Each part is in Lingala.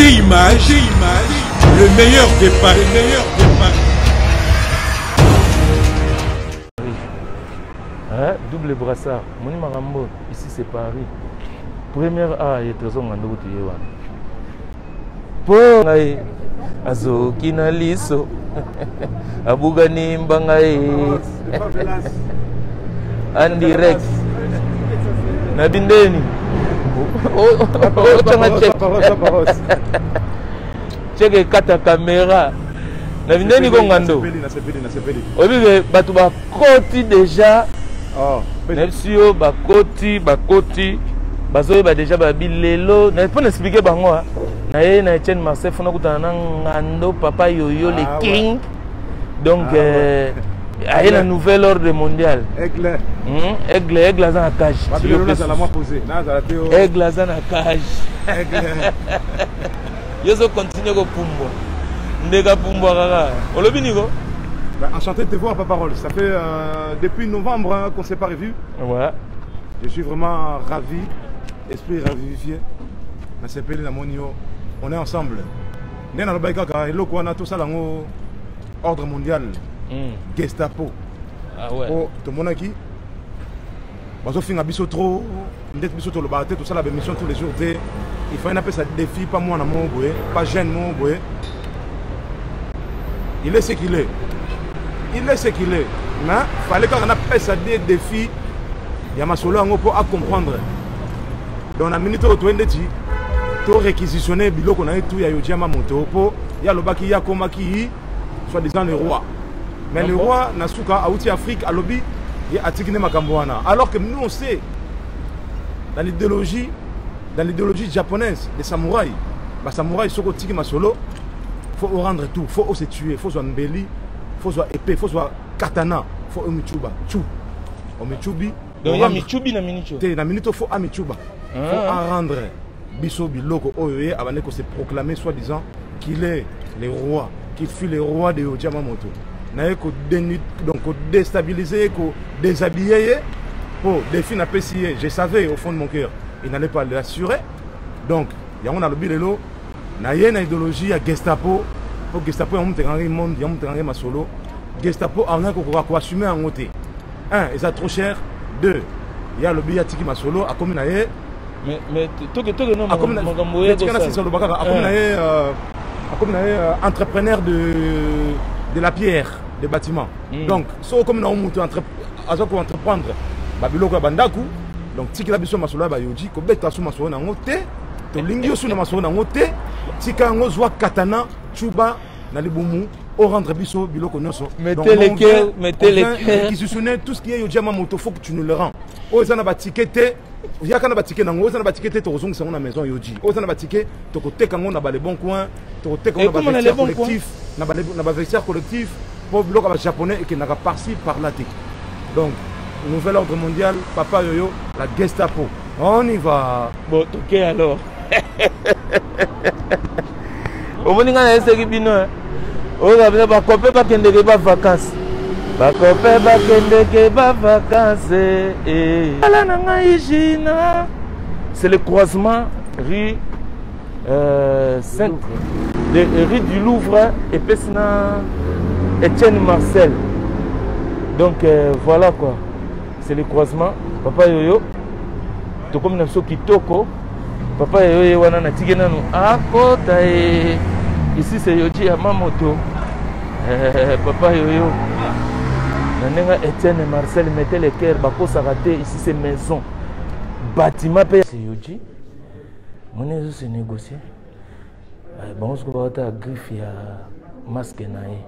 G-Image, le meilleur des paris. Double brassard, Moni Marambo, ici c'est Paris. Première A, il y a très longtemps que tu es là. Pour Azo Kinaliso, Abougani Mbangaï, en direct. Nabindeni. Check kata caméra. Nabindeni Gongando. Obi batuba koti déjà. Nepsio bakoti bazoye ba déjà ba bilelo. Na pas expliquer bango. Na ye na Etienne Marseille fona kutana ngando papa yoyo le king. Donc il y a un nouvel ordre mondial. Aigle. Aigle dans la cage. Aigle dans la cage. Yo zo continue ko pumbo. Ndeka pumbo kaka. Olobiniko. Enchanté de te voir, Papa Roll. Ça fait depuis novembre qu'on ne s'est pas revu. Ouais. Je suis vraiment ravi, esprit ravivifié. On est ensemble. On a tout ça dans ordre mondial. Gestapo. Ah ouais. Oh, tout le monde qui bazo finga biso trop, ndet biso to le baté tout ça la mission tous les jours. Il faut un peu ça défi pas moi na mon boé, pas jeune mon boé. Il est ce qu'il est. Il est ce qu'il est. Mais il fallait qu'on appelle ça des défis. Il y a ma solo pour à comprendre. Dans la minute où tu es tu réquisitionné bilo qu'on a tout il y a eu ma moto pour il y a le baki il y a comme qui soit disant le roi. Mais le roi Nasuka a outil Afrique à lobby il a tigné Makambouana. Alors que nous on sait dans l'idéologie japonaise des samouraïs, les samouraïs sont tigné ma solo. Faut rendre tout, faut se tuer, faut soit mbeli, faut soit épée, faut soit katana, faut omichuba, chou. Omichubi. Donc il y a michubi na minicho. Na minito faut amichuba. Faut rendre biso biloko oyoye avant de se proclamer soi-disant qu'il est le roi, qu'il fut le roi de Yamamoto. Donc déstabiliser, déshabiller pour défi n'a pas scié. Je savais au fond de mon cœur, il n'allait pas l'assurer. Donc il y a un bilelo. Na yena idéologie ya Gestapo pour Gestapo ya monter en monde ya monter en solo Gestapo a ko assumer en côté un et ça trop cher deux il y a le billet tiki ma solo a comme na ye mais to non magambo ya ça c'est solo bakaka a comme na ye entrepreneur de la pierre des bâtiments donc so comme na monter entreprendre babiloko bandaku donc tiki la biso ma solo ba yoji ko beta so ma solo na ngote to lingio sous na maso na ngote tika ngozwa katana chuba na libumu au rendre biso biloko nyonso mettez les cœurs réquisitionner tout ce qui est yojama moto faut que tu nous le rends ozana ba ticket ya kana ba ticket nango ozana ba ticket to kozongisa na maison yoji ozana ba ticket to koteka ngo na ba les bons coins to koteka ngo na ba collectif na ba vestiaire collectif pour biloko ba japonais et qui n'a pas par-ci par-là donc nouvel ordre mondial papa yoyo la Gestapo on y va bon ok alors au moins on a essayé bino on a besoin de couper pas qu'il ne pas vacances pas couper pas qu'il ne pas vacances et là nanga igina c'est le croisement rue rue du Louvre et Pesna Etienne Marcel donc voilà quoi c'est le croisement papa yoyo to comme na so kitoko papa yoyo wana na tigena no akota ici c'est Yoji Yamamoto papa yoyo na nenga Etienne Marcel mettez les cœurs bako sarate ici c'est maison bâtiment pe c'est Yoji mon est se négocier bon ce que va ta griffe ya masque nae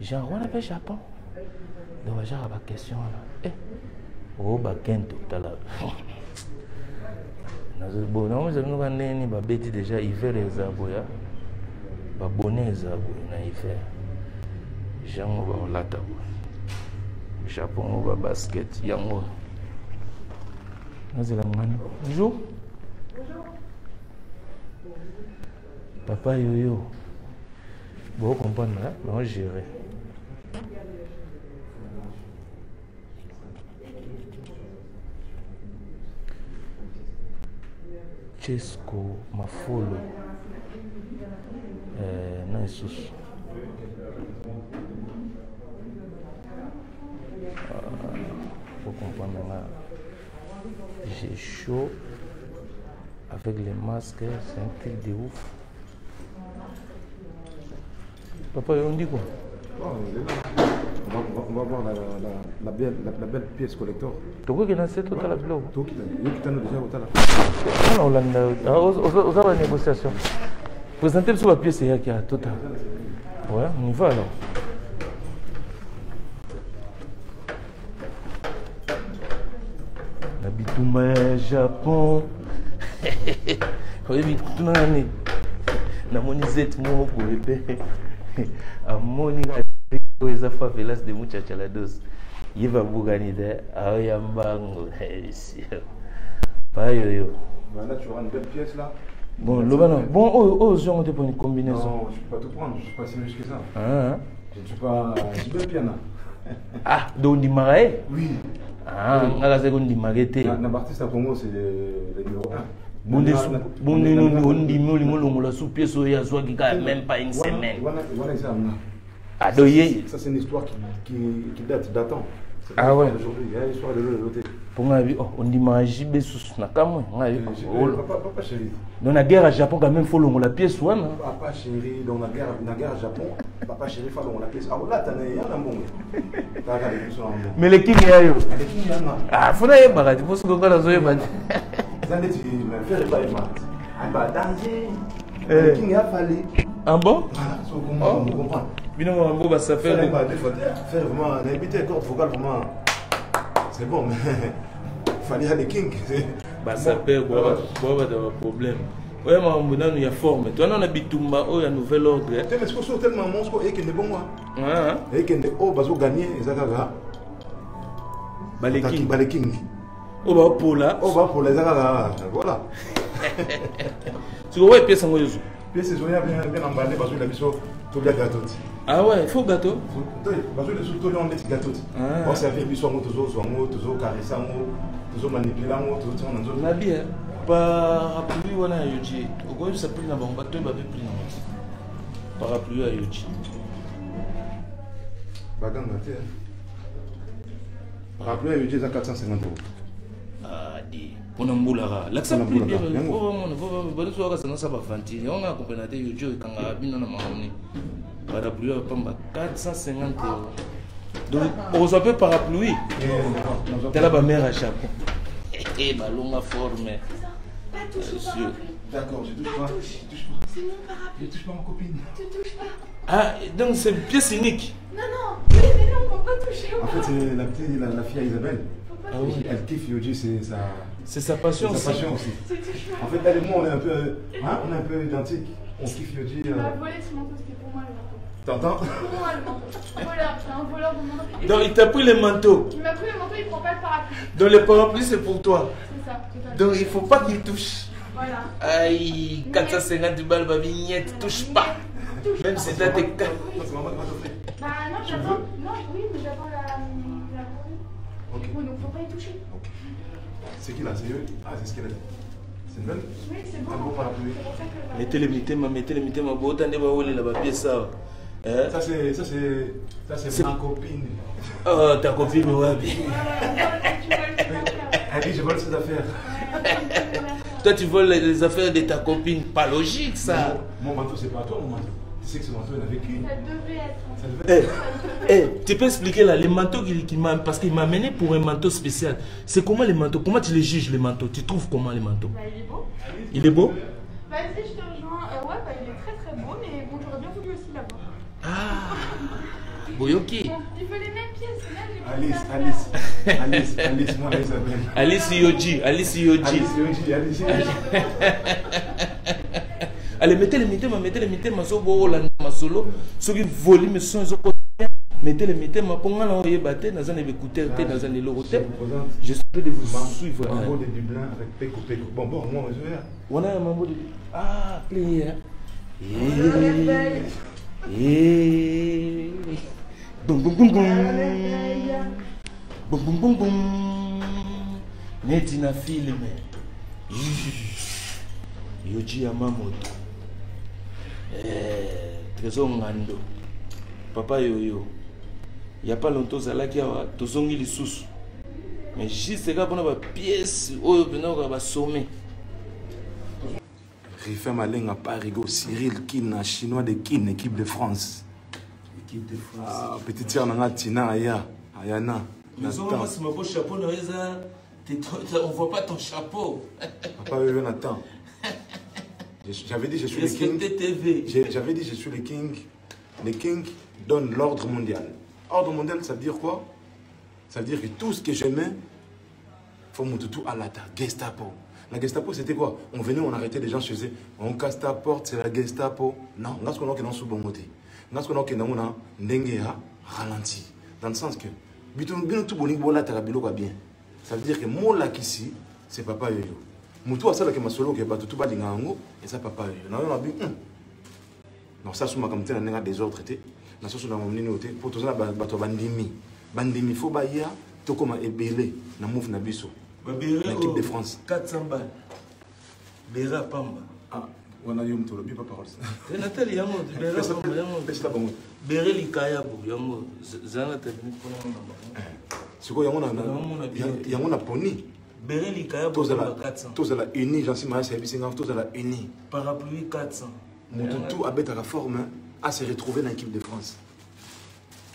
genre on appelle Japon donc j'ai la question là oh bakento tala bon non je nous neni ba beti déjà hiver ezabo ya ba bonnet ezabo na hiver jango ba lata Japon ba basket yango nazela ngani bonjour papa yoyo bon comprendre là bon gérer Chesco Mafolo sous. Faut comprendre maintenant. J'ai chaud avec les masques, c'est un truc de ouf. Papa, on dit quoi? On va voir la belle pièce collector. Tu vois qu'il y a cette autre là-bas. Tu as déjà autant là. On a une négociation. Présentez sur la pièce qui a tout. Ouais, on y va alors. La bitouma Japon. Oui, bitouma nani. Na moni zet mo pour épée. A moni eza favelas de muchachalados. Yiva buganide aoyambango. Pas yo. Là tu auras une belle pièce là. Bon, le ballon. Bon, oh, on te prend une combinaison. Non, je ne peux pas tout prendre, je ne suis pas si riche que ça. Ah, je ne suis pas. Je suis bien piano. Ah, donc on dit oui. Ah, là c'est qu'on dit marqué. Nabartiste à Congo, c'est le numéro 1. Bon, on la sous pièce, il y a même pas une semaine. Ah, donc ça c'est une histoire qui date d'attends. Ah ouais. Aujourd'hui, il y a l'histoire de l'autre. Pour moi, on dit manger Bessus, Nakamwe. Papa chéri. Dans la guerre à Japon, quand même, il faut la pièce. Papa chéri, dans la guerre à Japon, papa chéri, il faut la pièce. Ah là, t'en as un bon. Mais les kings, il y a eu. Les kings, il y en a. Ah, il faut aller à il faut se faire la zoé. Vous allez dire, mais faire pas les maths. Ah, bah, danger. Les kings, il a fallu. Ah bon? Voilà, c'est comment on comprend. Bien, ça fait. Faire vraiment, d'habiter corde vocale, vraiment. C'est bon, mais il fallait aller king. Bah, ça fait quoi de problème. Oui, mais il y a forme. Toi, on a bitumba, il y a nouvel ordre. Mais ce que c'est tellement monstre, et qu'il est bon, et qu'il est haut, bazo gagné, et ça va. Balé king. Oh, bah, pour là. Oh, bah, pour les agas, voilà. Tu vois, pièce en haut. Pièce, c'est bien emballé, bazo la biso, tout bien gâteau. Ah ouais, il faut gâteau. Bazo les sous, tout le monde est gâteau. On servait biso, toujours caresser, toujours manipuler, toujours on a la bien. Parapluie, on a yoji. Au quoi ça pris dans mon bateau, il va plus. Parapluie à yoji. Bagan, parapluie à yoji, c'est 450 €. Ah, dit. On a un boulara. L'accent plus bien. On ça va fanti. On a compris que yoji quand on a bien dans ma parapluie à 450 €. Donc, on reçoit peu parapluie. T'as la mère à Japon. Et ballon à forme. D'accord, je touche pas. C'est mon parapluie. Je touche pas ma copine. Tu touches pas. Ah, donc c'est une pièce unique. Non, oui, mais non, on peut pas toucher. En fait, c'est la fille à Isabelle. Ah oui. Elle kiffe Yoji, c'est sa passion aussi. En fait, elle et moi, on est un peu identiques. On kiffe Yoji. Il m'a volé ce manteau, c'était pour moi le manteau. T'entends? Pour moi le manteau. Voleur, c'est un voleur de manteau. Donc il t'a pris le manteau. Il m'a pris le manteau, il prend pas le parapluie. Donc le parapluie c'est pour toi. C'est ça, totalement. Donc il faut pas qu'il touche. Voilà. Aïe, 450 balles, ma vignette, touche pas. Même si t'as tes cas. Bah non, j'attends. Non, oui, mais j'attends la Ok. Oui, donc faut pas y toucher. Ok. C'est qui là? C'est eux? Ah, c'est ce qu'elle a dit. C'est une belle? Oui, c'est bon. Un beau parapluie. C'est pour ça que. Mettez-le, ma botte, on va voler la pièce ça. Ça c'est ma copine. Oh, ta copine, ouais, bien. Elle dit, je vole ses affaires. Toi, tu voles les affaires de ta copine. Pas logique, ça. Mon manteau, c'est pas toi, mon manteau. Tu sais que ce manteau, il n'avait qu'une. Ça devait être. Tu peux expliquer là, les manteaux qu'il m'a. Parce qu'il m'a amené pour un manteau spécial. C'est comment les manteaux? Comment tu les juges, les manteaux? Tu trouves comment les manteaux? Bah, il est beau. Il est beau? Vas-y, je te rejoins. Ouais, bah, il est très très beau, mais bon, j'aurais bien voulu aussi l'avoir. Ah, Boyoki. Il veut les mêmes pièces, même les pièces. Alice, moi, Isabelle. Alice Yoji. Allez, mettez-les, ma solo, ma solo. Ceux qui volent, mais sont mettez-les, ma ponga là, on y est batté, dans un écouteur, dans un éloqueteur. J'espère de vous suivre. Mambo de Dublin avec Peko. Bon, moi, je vais. On a un mambo de. Ah, plaisir. Boum boum boum boum. Boum boum boum boum. Netina filme. Yoji Yamamoto. Trésor Ngando. Papa Yoyo. Il n'y a pas longtemps, ça là qui a tozongi les sous. Mais juste c'est quand on a pièce, oh, on va sommet. Rifem Maleng à Parigo, Cyril Kin, chinois de Kin, équipe de France. Équipe de France. Ah, petite sœur Nanga Tina, Ayana. Mais on voit mon beau chapeau, on voit pas ton chapeau. Papa Yoyo Nathan. J'avais dit je suis le king. J'avais dit je suis le king. Le king donne l'ordre mondial. Ordre mondial, ça veut dire quoi? Ça veut dire que tout ce que je mets, faut monter tout à la Gestapo. La Gestapo, c'était quoi? On venait, on arrêtait les gens chez eux. On casse ta porte, c'est la Gestapo. Non, on a ce qu'on a dans sous bon côté. On a ce qu'on a dans Ndengea ralenti. Dans le sens que, tout bien. Ça veut dire que moi là ici, c'est Papa Yoyo. Moutou a ça que ma solo qui est battu tout bas d'ingango et ça Papa Yoyo. Non, on a vu. Non, ça sous ma comité, on a des autres été. Na soso na momini ote pour tout ça bato bandimi faut baya to comme ebele na move na biso l'équipe de France 400 balles Bera Pamba ah on a eu mtolo bi pas parole ça Nathalie yango Bera Pamba yango pesa bango Bera likaya bo yango zana tebini pona na siko yango na poni Bera likaya bo 400 tous la uni j'en suis mal service ngaf tous la uni parapluie 400 tout a bête à la forme à se retrouver dans l'équipe de France.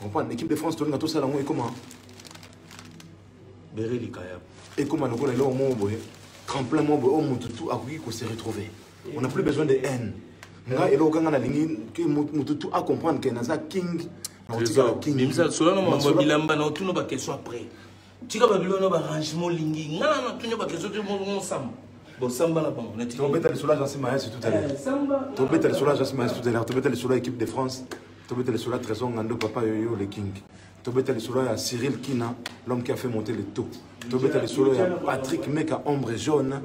On comprend l'équipe de France, tout ça, et comment? Et comment on a le tremplin, tout a se retrouver. On n'a plus besoin de haine. Et là, on a tout à comprendre qu'il y a un king. King. Cela n'a pas question après. Tu as un arrangement lingi. Non, tu n'as pas question de mon ensemble. Bon, Samba là, bon, on est tombé dans le soulage dans ces maïs tout à l'heure. Tombé dans le soulage dans ces maïs tout à l'heure. Tombé dans le soulage équipe de France. Tombé dans le soulage Trésor Ngando, Papa Yoyo, le King. Tombé dans le soulage Cyril Kina, l'homme qui a fait monter le taux. Tombé dans le soulage Patrick Meka, ombre jaune,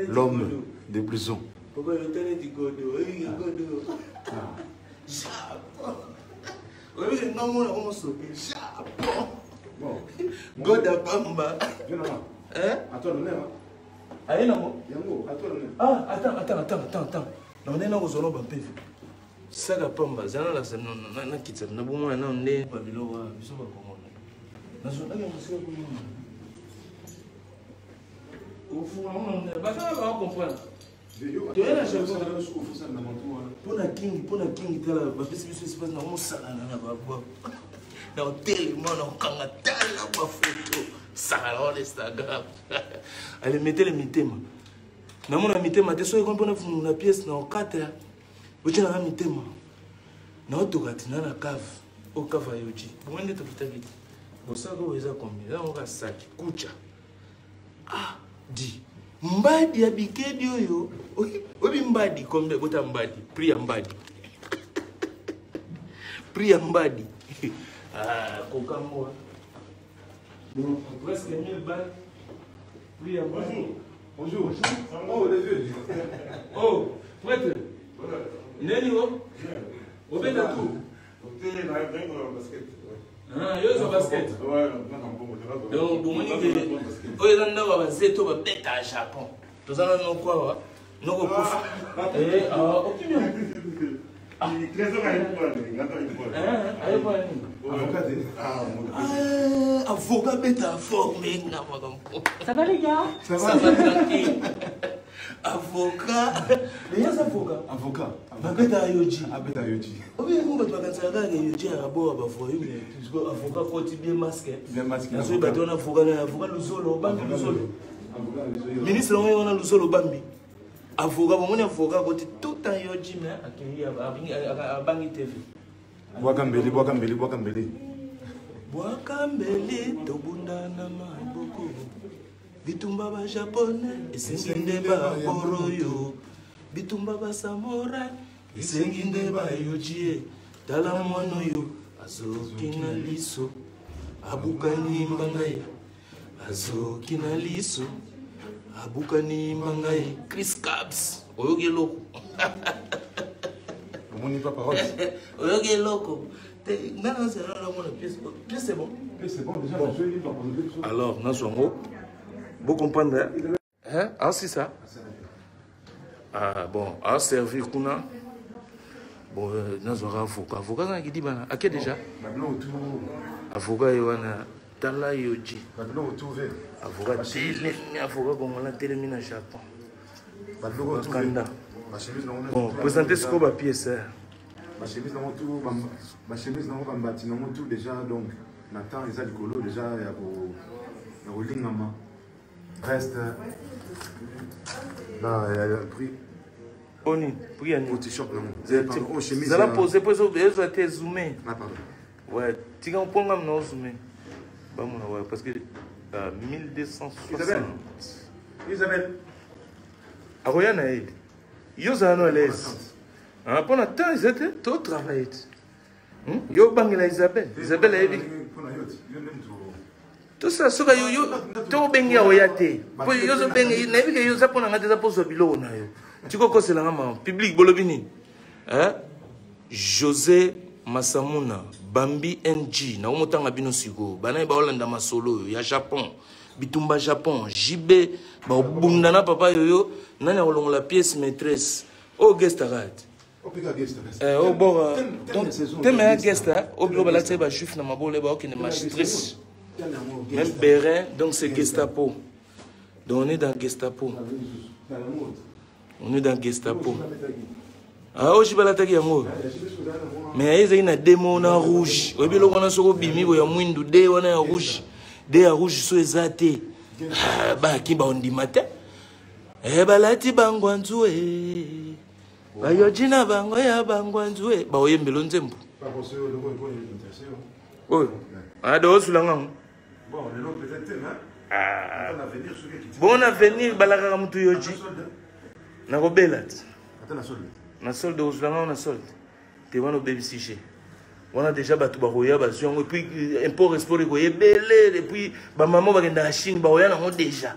l'homme des blousons. Papa Yoyo, t'as dit Godo, Godo. Oui, non, on se Japon. Goda Pamba. Attends, Allez, non. Ah, attends. Non, on est là aux zones de ça la Pamba, ça là, c'est non, qui s'est n'a pas moi, non, né, Babylone, ils sont pas comme on. Au fond, on est pas ça, on comprend. Tu es là, je vois. Pour la king, tu es là, parce que c'est pas dans mon salon, là-bas. Dans tellement, on a tellement photo. Ça alors Instagram. Allez, mettez les mitema. Na mon mitema, tu sais combien on a pièce na 4. Vous tu na mitema. Na otokati na cave. Au cave yoji. Bon ndé tokita vite. Bon ça go eza combien? Là on va sac kucha. Ah, di. Mbadi ya bikedi oyo. Obi mbadi combien bota mbadi? Prix mbadi. Prix mbadi. Ah, kokamwa. Bon, presque 1000 balles. Oui, bonjour. Oh, les vieux. Oh, prêtre. Neni, oh. Au fait de tout. Ah, yo, c'est basket. Donc, vous me dites, oh, ils ont un zeto, va peut-être à Japon. Tous en ont quoi, non, au prof. Eh, aucune. Avocat bêta formé. Ça va les gars? Ça va tranquille. Avocat. Mais il y a avocat. Avocat. Bêta yoji. Bêta yoji. Oui, vous me dites que ça yoji à bord à bavoyer. Avocat faut bien masqué. Bien masqué. Parce que on a avocat le solo, bambi le solo. Ministre on a le solo bambi. Avocat, mon avocat, tout un yoji, mais à Bangi TV. Boakambeli. Boakambeli, Tobunda Nama Boko. Bitumba ba japonais, esenginde ba boroyo. Bitumba ba samurai, esenginde ba yoji. Tala mono yo, azokina liso. Abukani mbangai, azokina liso. Abukani mbangai Chris Cabs oyoge loko on n'y pas parole oyoge loko non c'est là mon pièce c'est bon déjà bon. Alors nous sommes vous comprendre hein ah c'est ça ah bon à servir kuna bon nazwaka avocat naki di bana ake déjà Maintenant autour. avocat ye wana tala yoji Maintenant autour. avocat telemi avocat bongola telemi na Japon Maintenant autour. kanda Ma chemise non. bon présenter ce qu'on va pièce Ma chemise non tout. Ma chemise non bambati non tout déjà donc. Nathan ils a du colo déjà il y a au lingama. Reste. Là il y a le prix. Oni prix ani Au t-shirt non. oh chemise ça la poser pour ça été zoomé Ah pardon. ouais tika mponga mna zoomé ba mona ouais parce que 1260 Isabelle. aroya na ele yo za no l'aise ah pour temps ils étaient tout travaillé yo bangela Isabelle elle tout ça soka yo to bengi oyate po yo zo bengi na bike yo za pona ngate za poso bilo na yo tiko kosela ngama public bolobini José Masamuna Bambi NG na omotanga bino siko bana ba Hollanda masolo ya Japon bitumba Japon JB ba bunda na papa yoyo nani olongola pièce maîtresse au guest arrête au bord donc teme guest au bureau la teba juif na mabole ba okine magistrice même Bérin donc c'est Gestapo donc on est dans Gestapo ah oji balataki yango mais ils ont démo na rouge obi lo kona soko bimi bo ya mwindu de wana ya rouge de ya rouge so ezate ba kimba ondi matin balati bangwanzu ba yojina bango ya bangwanzu ba oyembelo nzembo oh ado sulanga bon le lot peut-être bon avenir balaka mutu yoji na kobela na solde ozulanga na solde te wana baby siche wana déjà batu bakoya bazongo et puis import export ko yebele et puis ba maman bakenda na Chine ba oya nango déjà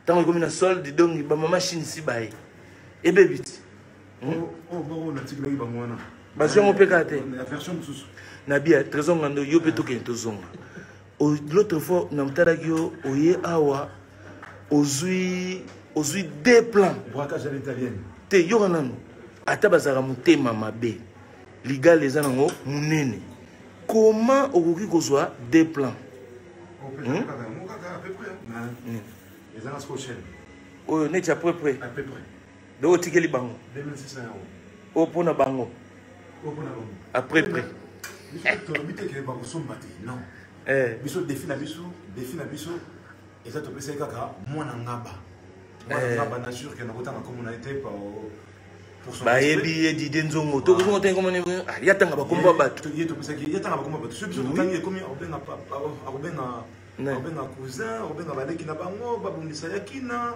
tant comme na solde donc ba maman Chine si bae et baby bon na tikla ba mwana bazongo pekate la version sous na bia trésor ngando yo pe to ke to zonga l'autre fois na mtaragio oye awa ozui deux plans braquage à l'italienne te yoranano ata bazaka mutema mabe ligal eza nango munene comment okoki kozwa deux plans oyo neti à peu près donc otikeli bango 2600 o mpona bango à peu près non biso défi na biso eza topesa kaka mwana ngaba na sûr que nakotanga comme on a été pour son bayebi edide nzongo tokozongo te komone yatanga bakomba bato yatanga bakomba bato so biso totangi ekomi akobenga cousin akobenga baleki na bango babundisa yakina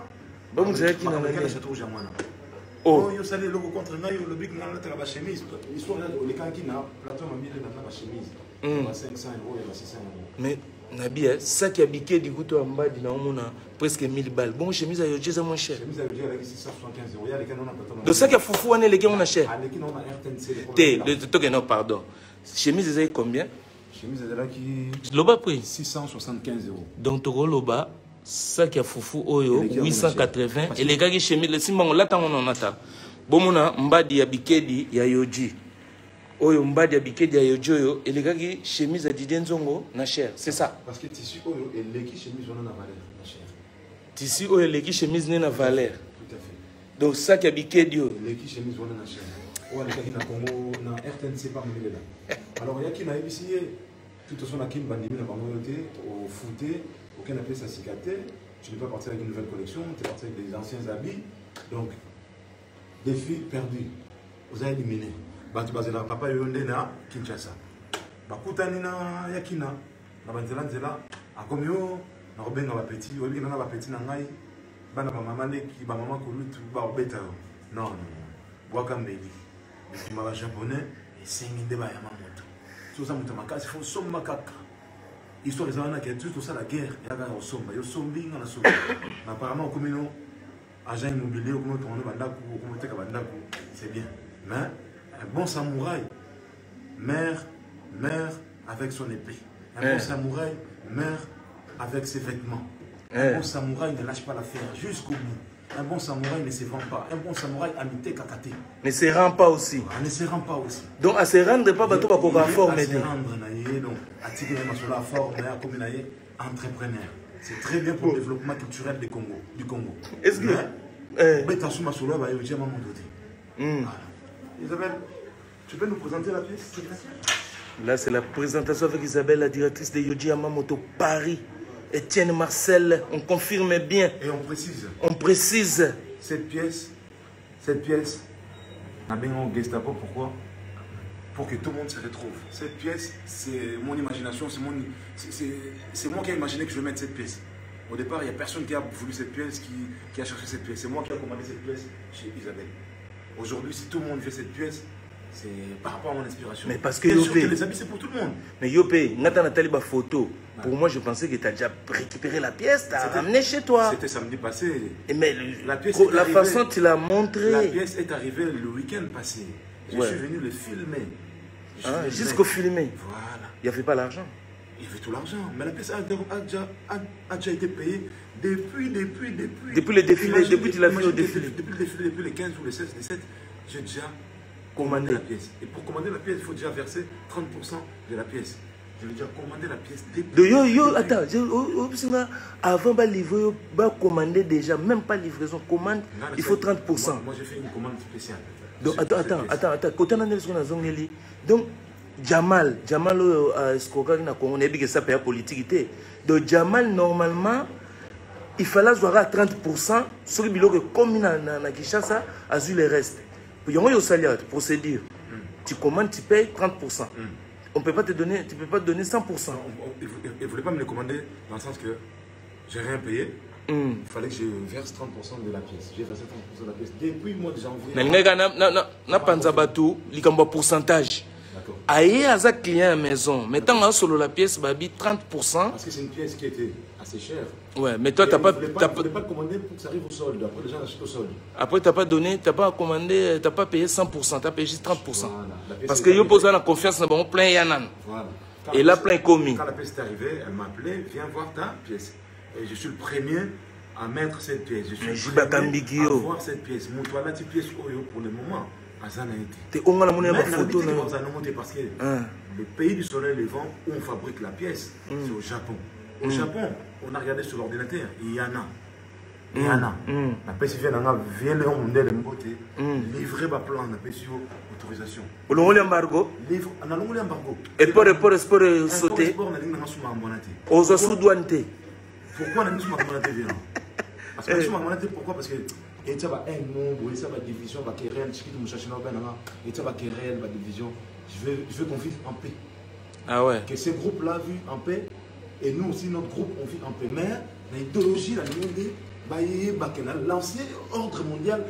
na chateau rouge ya mwana yo sali eloko contre ngai olobi nga nataka bachemise histoire olekaki na plateau mamile na bachemise ba 500 € et ba 600 €. mais Nabi, ça qui a biqué du coup, en bas, il a presque 1000 balles. Bon, chemise à Yodjé, c'est moins cher. Chemise à Yodjé, elle a 675 €. Donc, ça qui a foufou, on est les gars, on a cher. Non, pardon. Chemise, elle est combien? Chemise, elle a qui. Loba prix 675 €. Donc, Toro Loba, ça qui a foufou, Oyo, 880. Et les gars qui chemise, le simon, là, tant on en attend. Bon, on a Mbadi, Abikedi, Yayodji. Oyo mbadi abikedi ya yojoyo elegaki chemise à Didier Nzongo na cher, c'est ça. Parce que tissu oyo eleki chemise on a valeur na cher. Tissu oyo eleki chemise na valeur. Tout à fait. Donc ça qui abikedi yo eleki chemise on a na cher. O aleki na Congo na RTNC par Moulela. Alors yaki na ABC tout son akim bandimi na bango yoté au footé, aucun appelé sa cicatrice, tu ne peux pas partir avec une nouvelle collection, tu es parti avec des anciens habits. Donc défi perdu. Vous avez éliminé. Bantu bazela papa yonde na Kinshasa bakutani na yakina na banzela nzela akomi yo na kobenga ba petit obi na ba petit na ngai bana ba mama leki ba mama kolutu ba obeta non bwaka mbeli ma ba japonais esengi nde ba ya mamoto so ça muto makasi fo somba kaka histoire ezana ke tout ça la guerre ya ga somba yo sombi na somba na apparemment komi no agent immobilier komi to na bandako komi teka bandako c'est bien mais un bon samouraï meurt avec son épée. Un bon samouraï meurt avec ses vêtements. Un bon samouraï ne lâche pas l'affaire jusqu'au bout. Un bon samouraï ne se vend pas. Un bon samouraï amité kakate. Ne se rend pas aussi. Ne se rend pas aussi. Donc, à se rendre pas, bateau pas pour forme. À se rendre, donc, à tirer la forme, à comme entrepreneur. C'est très bien pour le développement culturel du Congo. Est-ce que... Isabelle, tu peux nous présenter la pièce? Là, c'est la présentation avec Isabelle, la directrice de Yoji Yamamoto Paris. Etienne Marcel, on confirme bien. Et on précise. On précise. Cette pièce, on a bien un Gestapo, pourquoi? Pour que tout le monde se retrouve. Cette pièce, c'est mon imagination, c'est moi qui ai imaginé que je vais mettre cette pièce. Au départ, il n'y a personne qui a voulu cette pièce, qui a cherché cette pièce. C'est moi qui ai commandé cette pièce chez Isabelle. Aujourd'hui, si tout le monde veut cette pièce, c'est par rapport à mon inspiration. Mais parce que les habits, c'est pour tout le monde. Mais Yopé, Nathan Nathalie ma photo. Pour moi, je pensais que tu as déjà récupéré la pièce, tu as ramené chez toi. C'était samedi passé. Mais la façon dont tu l'as montré. La pièce est arrivée le week-end passé. Je suis venu le filmer. Jusqu'au filmer. Voilà. Il n'y avait pas l'argent. Il y avait tout l'argent. Mais la pièce a déjà été payée depuis le défilé, depuis que tu l'as vu au défilé. Depuis le défilé, depuis les 15 ou les 16, les 7, j'ai déjà commandé la pièce. Et pour commander la pièce, il faut déjà verser 30% de la pièce. Je vais déjà commander la pièce attends, avant de livrer, commander déjà, même pas livraison, commande, il faut 30%. Moi, j'ai fait une commande spéciale. Donc, attends, côté donc, Jamal, on a dit que ça paye politique. Donc, Jamal, normalement, il fallait avoir à 30%, sur le bilan comme dans Kinshasa, a eu le reste. Il y a un salaire, procédure. Tu commandes, tu payes 30%. On peut pas te donner, tu peux pas te donner 100%. Il ne voulait pas me le commander dans le sens que j'ai rien payé. Il fallait que je verse 30% de la pièce. J'ai versé 30% de la pièce depuis le mois de janvier. Mais il pourcentage. Aïe, à ça client à la maison. Mettons solo la pièce, babi 30%. Parce que c'est une pièce qui était assez chère. Ouais, mais toi, tu n'as pas. Tu n'as pas commandé pour que ça arrive au solde. Après, les gens achètent au solde. Après, tu n'as pas donné, tu n'as pas commandé, tu n'as pas payé 100%, tu as payé juste 30%. Voilà. Parce que yo pose la confiance, c'est bon, plein Yanan. Voilà. Et là, plein commis. Quand la pièce est arrivée, elle m'a appelé, viens voir ta pièce. Et je suis le premier à mettre cette pièce. Je suis le premier à voir cette pièce. Mon toi, la petite pièce, pour le moment. Parce que le pays du soleil levant où on fabrique la pièce, c'est au Japon. Au Japon, on a regardé sur l'ordinateur, il y en a. La pièce vient le mondial de beauté, livrer ma plan, la pièce autorisation. On a l'embargo. On a l'embargo. Et pour sauter, aux sous-douanetés. Pourquoi on a mis sur ma commandate? Parce que sur ma commandate, pourquoi? Parce que et ça va un nombre, et ça va division, va querelle, et ça va querelle, va division. Je veux qu'on vive en paix. Ah ouais. Que ces groupes-là vivent en paix, et nous aussi, notre groupe, on vit en paix. Mais l'idéologie, la l'ancien ordre mondial.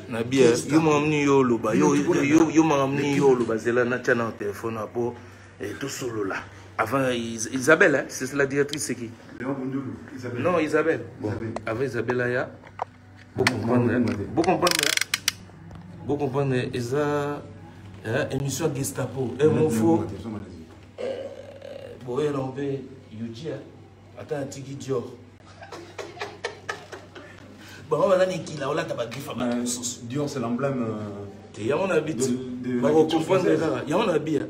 Avant Isabelle, c'est la directrice, c'est qui? Non, Isabelle. Bon, avant Isabelle, il y a. Vous comprenez, émission Gestapo. Et mon faux. Bon, on peut Yuji. Attends, un tiki Dior. Bon, on va dire qu'il a là, Dior, c'est l'emblème. Il y a mon habit. Vous comprenez, il y a mon habit.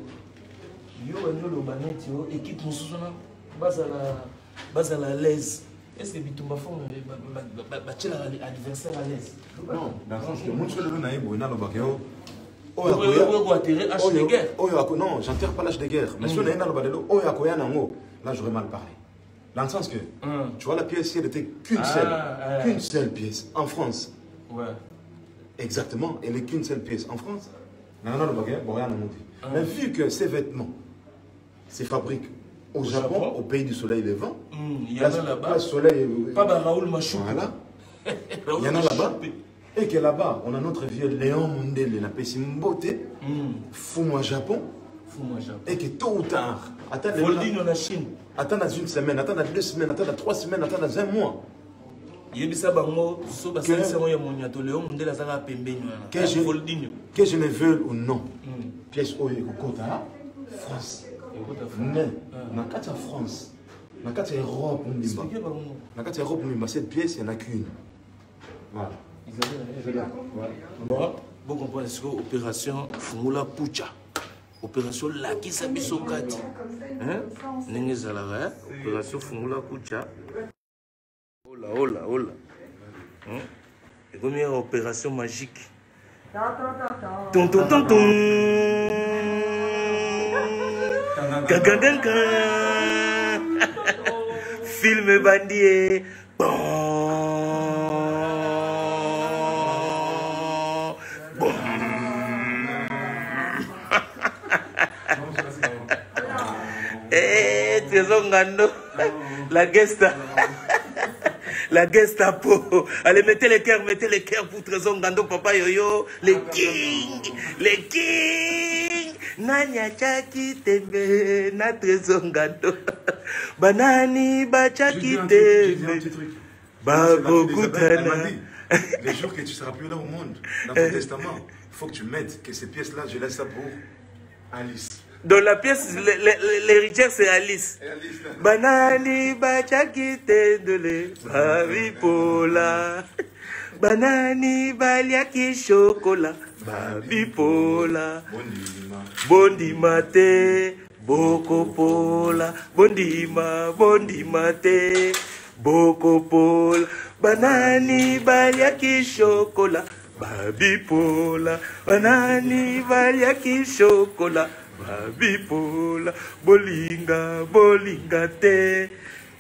Yo, équipe base à la l'aise. Est-ce que tu m'as fait l'adversaire à l'aise? Non, dans le sens que moi, je suis le non, j'enterre pas l'âge de guerre. Mais si on est dans le là, j'aurais mal parlé. Dans le sens que, tu vois, la pièce, elle n'était qu'une seule pièce en France. Ouais. Exactement, elle n'est qu'une seule pièce en France. Mais vu que ces vêtements se fabriquent au Japon, au pays du soleil levant, il y en a là-bas. Pas Raoul Machou. Voilà. Il y en a là-bas. Et que là-bas, on a notre vieux Léon Mundele, la Pessimbote, Fumo Japon. Et que tôt ou tard, attends la Chine. Attends dans une semaine, attends dans 2 semaines, attends dans 3 semaines, attends dans 1 mois. Que je ne veuille ou non, pièce au Kota, France. Mais, dans la France, dans la Europe, cette pièce, il n'y en a qu'une. Voilà. Bon, vous comprenez ce que opération Fumula Pucha. Opération Lakisa Bisokati. Hein? Opération Fumula Pucha. Oh là. Et comme il y a une opération magique. Ton. Film bandier. Trésor Ngando, la Gesta. La Gestapo. Allez, mettez les cœurs pour Trésor Ngando, Papa Yoyo. Les kings. Nanya Chaki Tembe, na Trésor Ngando. Banani Bachaki Tembe. Babo Koutana. Les jours que tu seras plus là au monde, dans ton testament, il faut que tu mettes que ces pièces-là, je laisse ça pour Alice. Dans la pièce, l'héritière c'est Alice. Banani Bachaki Tendele, Babipola. Banani Baliaki Chocolat, Babipola. Bondima te, Bokopola. Bondima te, Bokopola. Banani Baliaki Chocolat, Babipola. Banani Baliaki Chocolat. Babipola, bolinga te,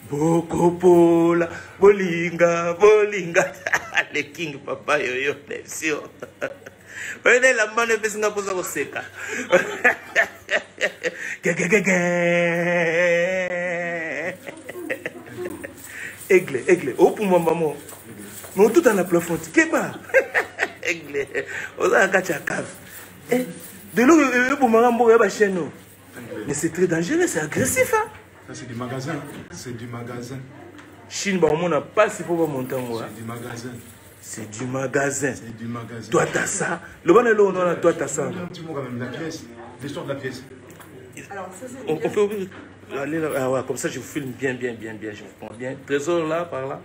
bokopola, bolinga. Les kings, Papa Yoyo, bien sûr. Venez la main de Bessinga pour ça, seka. Aigle, oh pour moi, maman. Mais tout en a plafond, Keba. Aigle, on a un gâteau à cave. De l'eau, pour Marambo, il y a chaîne. Mais c'est très dangereux, c'est agressif. Hein? Ça, c'est du magasin. C'est du magasin. Chine, on n'a pas si pour monter en haut. C'est du magasin. C'est du magasin. C'est du magasin. Toi, t'as ça. Le bon est là, on a toi, t'as ça. Un petit mot quand même, la pièce. L'histoire de la pièce. Alors, ça, c'est On peut aller là. Ah ouais, comme ça, je vous filme bien. Je vous prends bien. Trésor là, par là.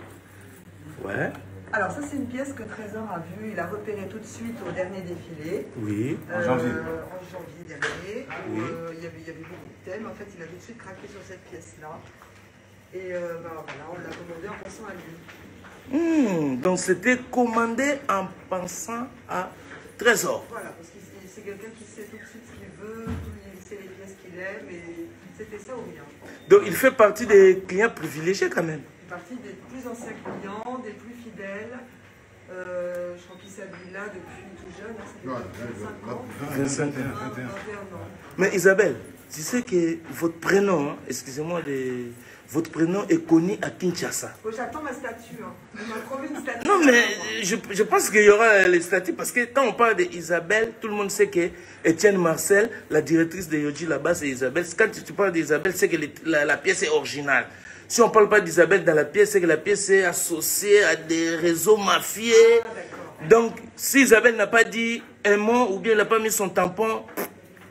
Ouais. Alors ça c'est une pièce que Trésor a vue, il a repéré tout de suite au dernier défilé. Oui. En janvier. En janvier dernier. Oui. Il y avait beaucoup de thèmes, en fait il a tout de suite craqué sur cette pièce-là. Et voilà, on l'a commandé en pensant à lui. Donc c'était commandé en pensant à Trésor. Voilà, parce que c'est quelqu'un qui sait tout de suite ce qu'il veut, il sait les pièces qu'il aime, et c'était ça ou rien. Donc il fait partie des clients privilégiés quand même. Il fait partie des plus anciens clients, des plus fidèles. Je crois qu'il s'habille là depuis tout jeune, ça fait 25 ans. 21 ans. Mais Isabelle, tu sais que votre prénom, excusez-moi, votre prénom est connu à Kinshasa. Oh, j'attends ma statue. Hein. On m'a promis une statue. Non, mais je pense qu'il y aura les statuts parce que quand on parle d'Isabelle, tout le monde sait que Étienne Marcel, la directrice de Yoji là-bas, c'est Isabelle. Quand tu parles d'Isabelle, c'est que la pièce est originale. Si on ne parle pas d'Isabelle dans la pièce, c'est que la pièce est associée à des réseaux mafieux. Donc, si Isabelle n'a pas dit un mot ou bien elle n'a pas mis son tampon,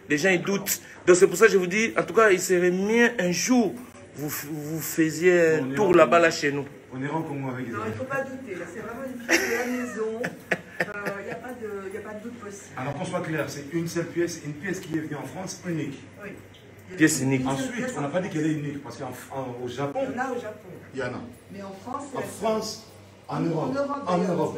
les gens ils doutent. Donc c'est pour ça que je vous dis, en tout cas, il serait mieux un jour, vous faisiez un tour là-bas, là, chez nous. On ira en Congo avec Isabelle. Non, il ne faut pas douter. Là, c'est vraiment une pièce de la maison. Il n'y a pas de doute possible. Alors qu'on soit clair, c'est une seule pièce, une pièce qui est venue en France unique. Oui. Pièce unique. Ensuite, on n'a pas dit qu'elle est unique, parce qu'au Japon, il y en a au Japon. Il y en a. Mais en France, en France, en Europe. En Europe.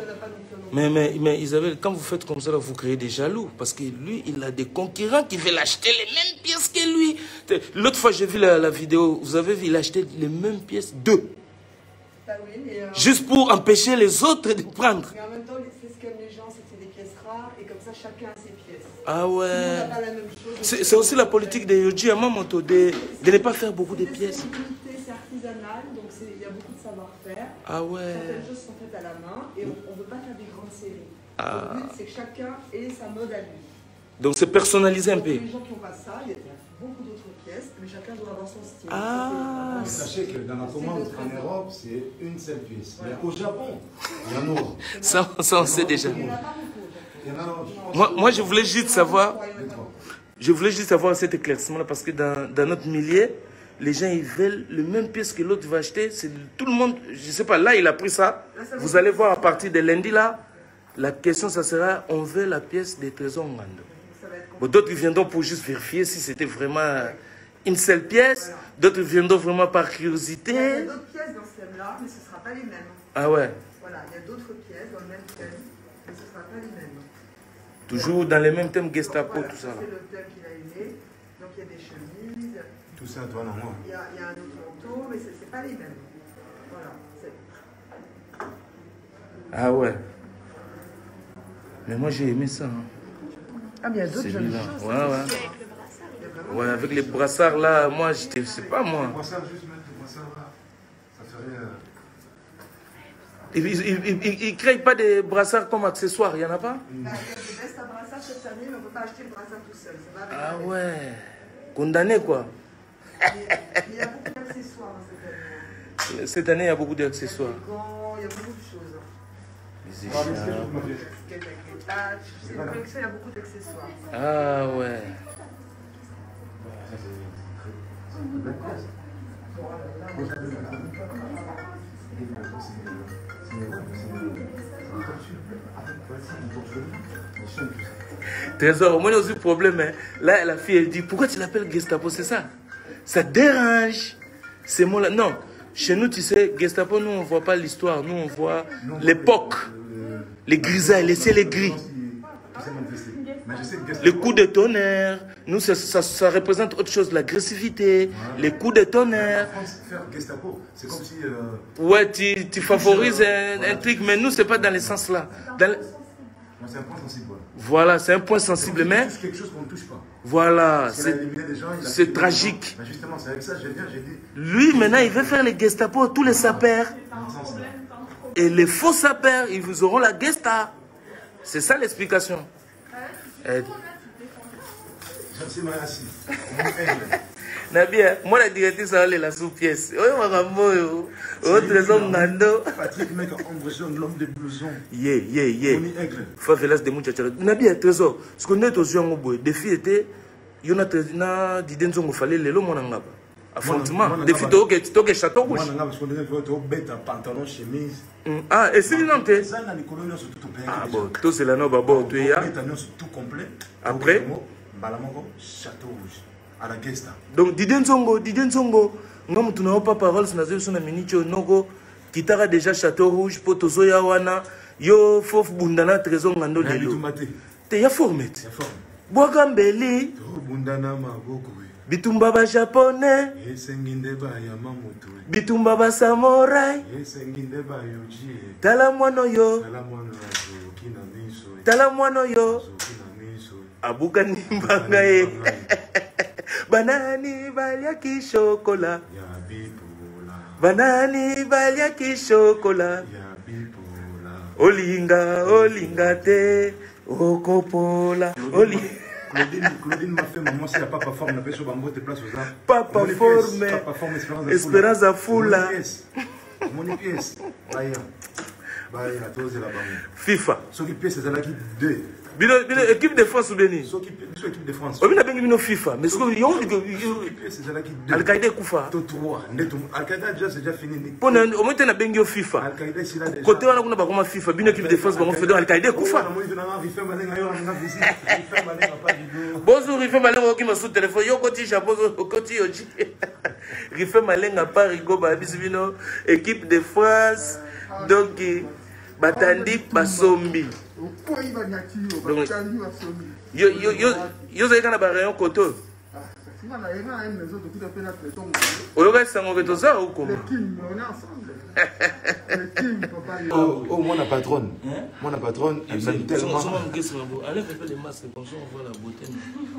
Mais Isabelle, quand vous faites comme ça, là, vous créez des jaloux. Parce que lui, il a des concurrents qui veulent acheter les mêmes pièces que lui. L'autre fois, j'ai vu la vidéo. Vous avez vu, il a acheté les mêmes pièces, 2. Bah oui, mais juste pour empêcher les autres de prendre. Mais en même temps, c'est ce qu'aiment les gens, c'est que c'est des pièces rares. Et comme ça, chacun a ses pièces. Ah ouais. C'est C'est aussi la politique de Yoji Yamamoto de ne pas faire beaucoup de pièces. C'est artisanal, donc il y a beaucoup de savoir-faire. Ah ouais. Certaines choses sont faites à la main et on ne veut pas faire des grandes séries. Ah. Le but, c'est que chacun ait sa mode à lui. Donc c'est personnalisé un peu. Les gens qui n'ont pas ça, il y a beaucoup d'autres pièces, mais chacun doit avoir son style. Ah. Sachez que dans la commande en Europe, c'est une seule pièce. Voilà. Mais au Japon, il y en a. Ça on sait déjà. Il n'y en a pas beaucoup. Moi, je voulais juste savoir, cet éclaircissement-là, parce que dans notre milieu, les gens, ils veulent le même pièce que l'autre va acheter. Tout le monde, je ne sais pas, là, il a pris ça. Vous allez voir à partir de lundi, là, La question, ça sera, on veut la pièce des trésors Ngando. Bon, d'autres viendront pour juste vérifier si c'était vraiment une seule pièce. Voilà. D'autres viendront vraiment par curiosité. Il y a d'autres pièces dans ce thème-là, mais ce ne sera pas les mêmes. Ah ouais. Voilà, il y a d'autres pièces dans le même thème, mais ce ne sera pas les mêmes. Toujours dans les mêmes thèmes Gestapo, voilà, tout ça. C'est le thème qu'il a aimé. Donc il y a des chemises. Tout ça, toi, non, moi. Il y a un autre manteau, mais ce n'est pas les mêmes. Voilà. Ah ouais. Mais moi j'ai aimé ça. Hein. Ah, mais il y a d'autres jolies choses. Ouais, ouais. Ouais, avec les brassards là, moi je sais pas moi. Les brassards, juste mettre les brassards là. Ça ferait. Ils ne créent pas des brassards comme accessoires, il n'y en a pas? Il y a des vestes à brassards cette année, mais on ne peut pas acheter le brassard tout seul. Ah ouais. Condamné quoi. Il y a beaucoup d'accessoires dans cette année. Cette année, il y a beaucoup d'accessoires. Il y a beaucoup de choses. Les écharpes. Avec les patchs. C'est une collection, il y a beaucoup d'accessoires. Ah ouais. Trésor, moi j'ai aussi problème. Hein. Là, la fille, elle dit, pourquoi tu l'appelles Gestapo? C'est ça. Ça dérange. Ces mots-là. Non. Chez nous, tu sais, Gestapo, nous, on ne voit pas l'histoire. Nous, on voit l'époque. Les grisailles, laissez les gris. Les coups de tonnerre. Nous, ça représente autre chose. L'agressivité, les coups de tonnerre. Faire Gestapo, c'est comme si... Ouais, tu favorises un truc, mais nous, ce n'est pas dans le sens là. C'est un point sensible. Voilà, c'est un point sensible, mais... C'est quelque chose qu'on ne touche pas. Voilà, c'est tragique. Ben justement, c'est avec ça que j'ai dit... Lui, maintenant, il veut faire les Gestapo, tous les sapeurs. Et les faux sapeurs, ils vous auront la Gesta. C'est ça l'explication. Je suis mal assis. Nabia, moi la directrice ça la sous-pièce. Oh, trésor Ngando. Patrick, mec, ombre jaune, l'homme de blouson. Yeah. Favelas de Mouchachara. Nabia, trésor. Ce qu'on est aux yeux en bois, des filles étaient. Il y en a des dents qui fallait les lots, mon angaba. Affrontement. Des filles qui château rouge. Pantalon, chemise. Ah, et c'est une ante. Ah bon, tout c'est la noble à bord. Tout complet. Après, château rouge. À la Gesta. Donc Didien Zongo, non tu n'as pas parole sur la minute noko kitara déjà Château Rouge poto ya wana yo fof bundana trésor ngando lelo. Te ya formet. Boagambeli. Bundana maboko. Bitumba ba japonais. Esenginde ba ya mamoto. Bitumba ba samurai. Esenginde ba yoji. Tala mwana yo. Kina miso. Tala mwana yo. Abuka nimbanga e. Banani balia ki chocolat. Banani balia ki chocolat. Olinga te. Okopola. Claudine m'a fait maman, c'est la papa forme, on appelle sur Bambo, te place aux arts. Papa forme, Espérance à Foula. Mon pièce. Baya, tous la Bambo. FIFA. Ce qui pièce, c'est la qui 2. Équipe de France ou Béni? Équipe de France. On a bien FIFA, mais ce qu'on dit, Al-Qaïda Koufa. Al-Qaïda déjà c'est déjà fini. Au moins tu as bien FIFA. Al-Qaïda c'est là déjà. Côté on a pas FIFA, bien équipe de France, on fait Al-Qaïda Koufa. Bonjour, Rife Malenga qui m'a sous téléphone. Yo côté Japon, côté Oji. Rife Malenga Parigo Babisbino, équipe de France. Donc Batandi Basombi. Yo zai kana ba rayon koto. Oyo ga sango ke toza ou comment? Oh, moi la patronne. Moi la patronne, elle m'aime tellement. Allez, fais les masques, comme ça on voit la beauté.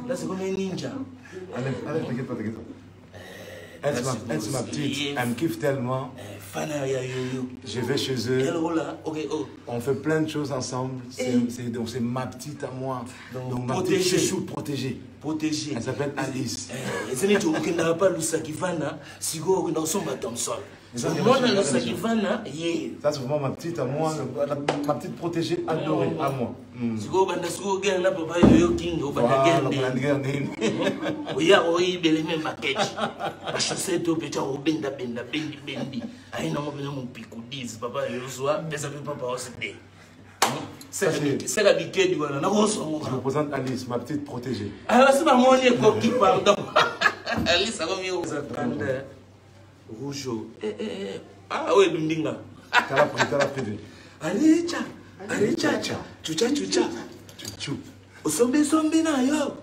Là c'est comme un ninja. Allez, t'inquiète pas. Elle c'est ma petite, elle me kiffe tellement. Je vais chez eux. On fait plein de choses ensemble. C'est ma petite à moi. Donc ma petite chouchou protégée. Elle s'appelle Alice. Ça c'est vraiment ma petite à moi, ma petite protégée adorée à moi. C'est la biquet du voilà. Je représente Alice, ma petite protégée. Alors c'est pas mon qui pardon. Alice ça va mieux aux attendre. Rouge. Ah oui, Dundinga. T'as la privé. Allez, tcha. Chucha. Chou. Sombe na yo.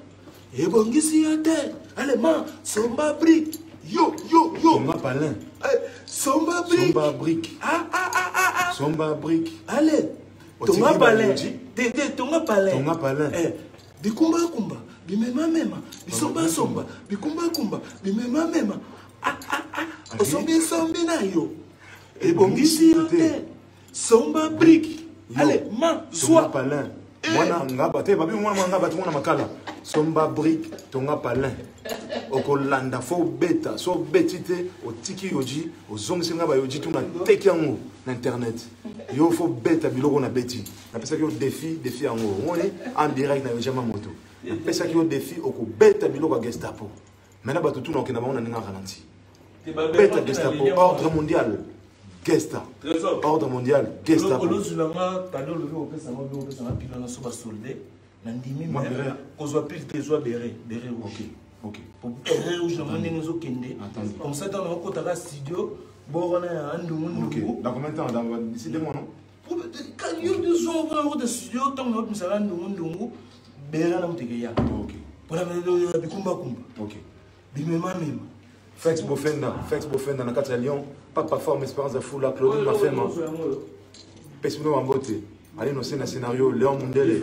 Et bongisi yote. Allez, man, somba brick. Yo. Somba palin. Somba brick. Somba brick. Ah. Somba brick. Allez. Tonga palin. Tonga palin. Bikumba. Bimema. Bisomba. Bikumba. Bimema. Sombe na yo. Et bongisi yote. Somba brick. Allez, man, Somba palin. Mwana ngaba te babi mwana ngaba tuna makala. Somba brick tonga palin. Okolanda fo beta so betite o tiki yoji o zongisi ngaba yoji tuna teki yango na internet. Yo fo beta biloko na beti. Na pesa ki yo défi yango. On est en direct na yojama moto. Na pesa ki yo défi oko beta biloko Gestapo. Maintenant ba tutuna okena ba on na ralenti. Beta Gestapo ordre mondial. Gesta. Ordre mondial. Gesta. Ok. Comme ça, dans le studio, dans combien de temps? D'ici 2 mois, non? Quand il y a 2 ans de studio, tant que nous allons nous Fex Bofenda, na 4 Lyon, Papa Forme, Espérance de Foula, Claudine Mafema, Pesmino Mambote, allez nos scénario, Léon Mundele,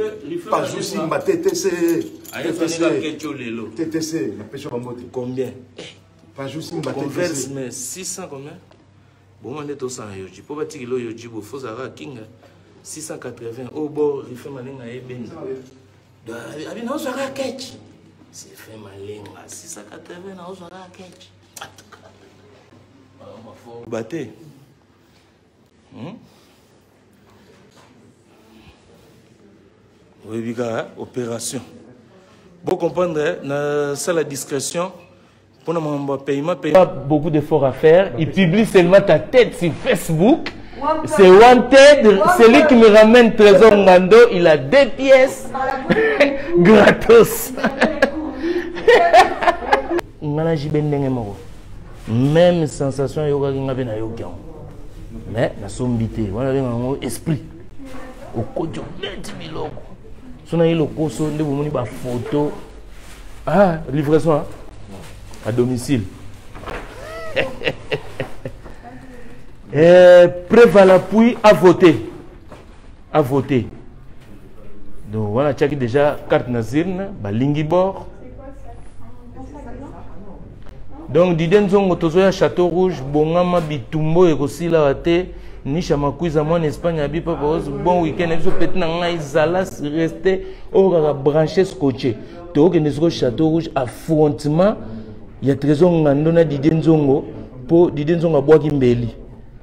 pas juste Simba, TTC, la pêche Mambote. Combien? Pas juste Simba, Converse, mais 600 combien? Bon, on est au 100 yoji. Pour bâtir le yoji, il faut savoir King 680. Oh, bon, il fait malin à Eben. Avec nos raquettes. C'est fait malin à 680, nos raquettes. Battez. Oui, biga, opération. Pour comprendre, c'est la discrétion. Pour le paiement, pas beaucoup d'efforts à faire. Il publie seulement ta tête sur Facebook. C'est Wanted. C'est lui qui me ramène Trésor Ngando. Il a 2 pièces. Gratos. Même sensation, mais la sombité, voilà un esprit. Au côté de biloko. Si on a eu le cours, on a une photo. Ah, livraison à domicile. Preuve à l'appui à voter. À voter. Donc voilà, check déjà carte Nazirne, Lingibor. Donc Didenzongo Tozoya Château Rouge, Bongama Bitumbo et aussi la Wate, Nisha Makuiza en Espagne, Abipa bon week-end, et peut-être Zalas resté au branché scotché. Donc Nesco Château Rouge affrontement, il y a Trésor Ngandona Didenzongo pour Didenzongo Boakimbeli.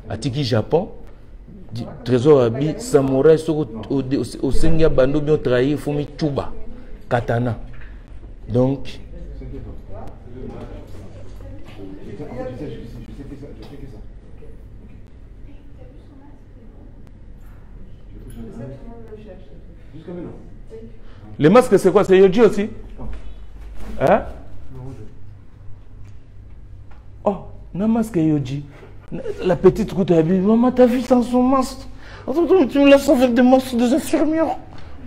À Tiki Japon, Trésor Abi, Samouraï, au Senga Bando bien trahi, Fumi Chuba, Katana. Donc, les masques, c'est quoi? C'est Yoji aussi? Hein? Oh, le masque Yoji. La petite route a dit, maman, t'as vu sans son masque? Tu me laisses avec des masques des infirmières.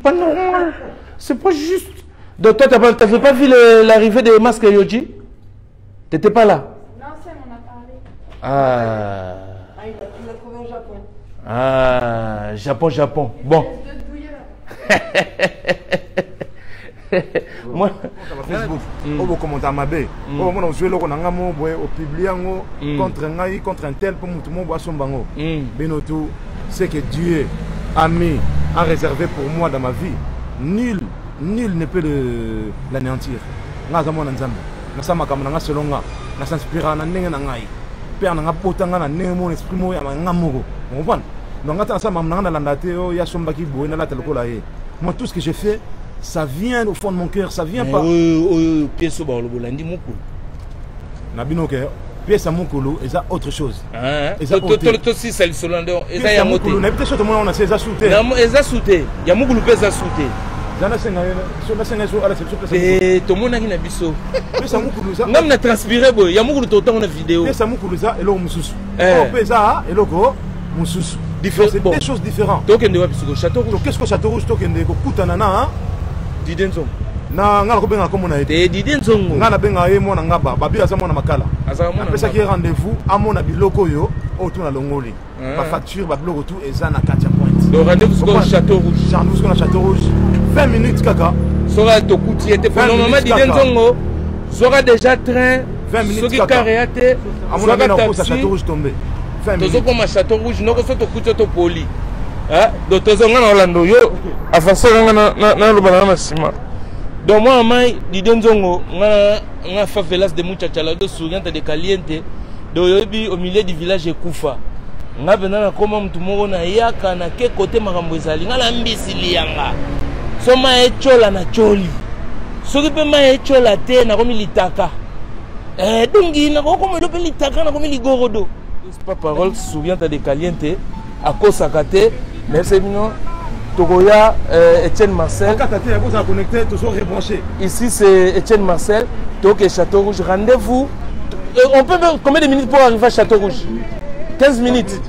Pas normal. C'est pas juste. Donc toi, t'avais pas vu l'arrivée des masques Yoji? T'étais pas là? Non, ça, on en a parlé. Ah. Il l'a trouvé au Japon. Ah, Japon. Bon. Moi, Facebook, on va commenter à ma baie. On va jouer le Konangamo, on publie contre un tel pour tout le monde boisson bango. Benoto, c'est que Dieu a mis, a réservé pour moi dans ma vie. Nul ne peut l'anéantir. Nazamo Nanzam, Nasama Kamana Selonga, Nasanspira Nangai, Père Nangapotanga, Nemo, esprit moi, Namogo. On va. Donc, attends, ça m'a amené à la Nateo, Yasombaki, Bouena, la Telkolae. Moi, tout ce que j'ai fait, ça vient au fond de mon cœur, ça vient pas. Pièce au bord, le bolandi, mon coup. Nabino, pièce à Mukulu, et ça autre chose. Aussi, c'est le Solando. Et ça, il y a moté. On a peut-être sauté, on a ces assoutés. Les assoutés. Il y a Mukulu, les assoutés. Et tout le monde a une abisso. Non, on a transpiré, il y a Mukulu, tout le temps, on a vidéo. Pièce à Mukulu, ça, et l'eau Moussous. Pesa, et l'eau Moussous. C'est deux choses différentes. Donc, on a Château Rouge. Qu'est-ce que Château Rouge, Koutanana, Didenzo. na nga ko benga ko mona ete didi nzongo nga na benga ye mona nga ba babi aza mona makala apesa ki rendez-vous amona biloko yo autour na longoli ba facture ba biloko tout eza na Katia Point donc rendez-vous sur Château Rouge rendez-vous sur Château Rouge 20 minutes kaka sera to kuti était pour normalement didi nzongo sera déjà train 20 minutes kaka réate amona na ko Château Rouge tombé 20 minutes tozo comme Château Rouge noko so to kuti to poli donc tozo nga na Orlando yo avancer nga na lobana na sima. Donc moi, je suis favelas de Muchachala, de Souriante de Caliente, au milieu du village de Koufa. Je suis venu à Komam na Yaka, na ke côté Marambozali, na Mbisili Yanga. So ma echola na choli. So ki pe ma echola te na komi litaka. Dungi na komi lope litaka na komi ligorodo. C'est pas parole Souriante de Caliente, à Kosakate, mais c'est mignon. Togoya, Etienne Marcel. Ici c'est Etienne Marcel. Togo Château Rouge. Rendez-vous. On peut combien de minutes pour arriver à Château Rouge? 15 minutes.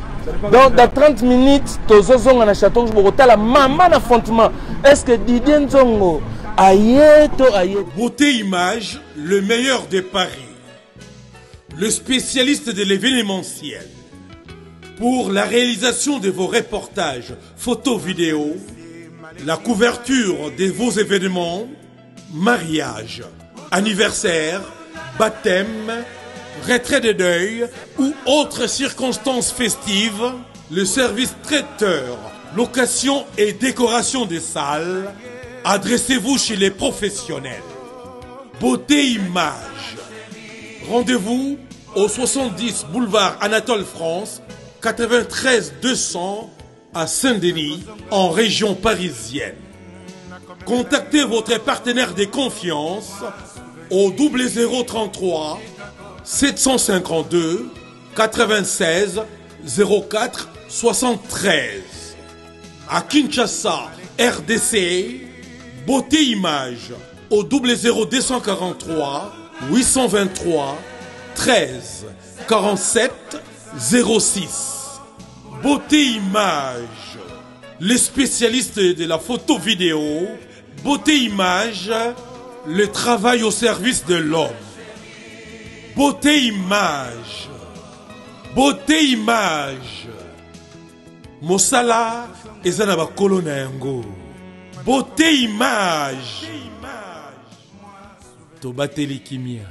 Donc dans 30 minutes, Tozo à Château Rouge. Pour la maman affrontement. Est-ce que Didier Nzongo aïe to aïe? Beauté Image, le meilleur de Paris. Le spécialiste de l'événementiel. Pour la réalisation de vos reportages, photos, vidéos, la couverture de vos événements, mariage, anniversaire, baptême, retrait de deuil ou autres circonstances festives, le service traiteur, location et décoration des salles, adressez-vous chez les professionnels. Beauté Image. Rendez-vous au 70 boulevard Anatole France, 93 200 à Saint-Denis, en région parisienne. Contactez votre partenaire de confiance au 0033 752 96 04 73. À Kinshasa, RDC, Beauté Image au 00243 823 13 47 06. Beauté Image, les spécialistes de la photo vidéo. Beauté Image, le travail au service de l'homme. Beauté Image, Beauté Image. Mosala ezana kolona yango. Beauté Image. Tobateli kimia.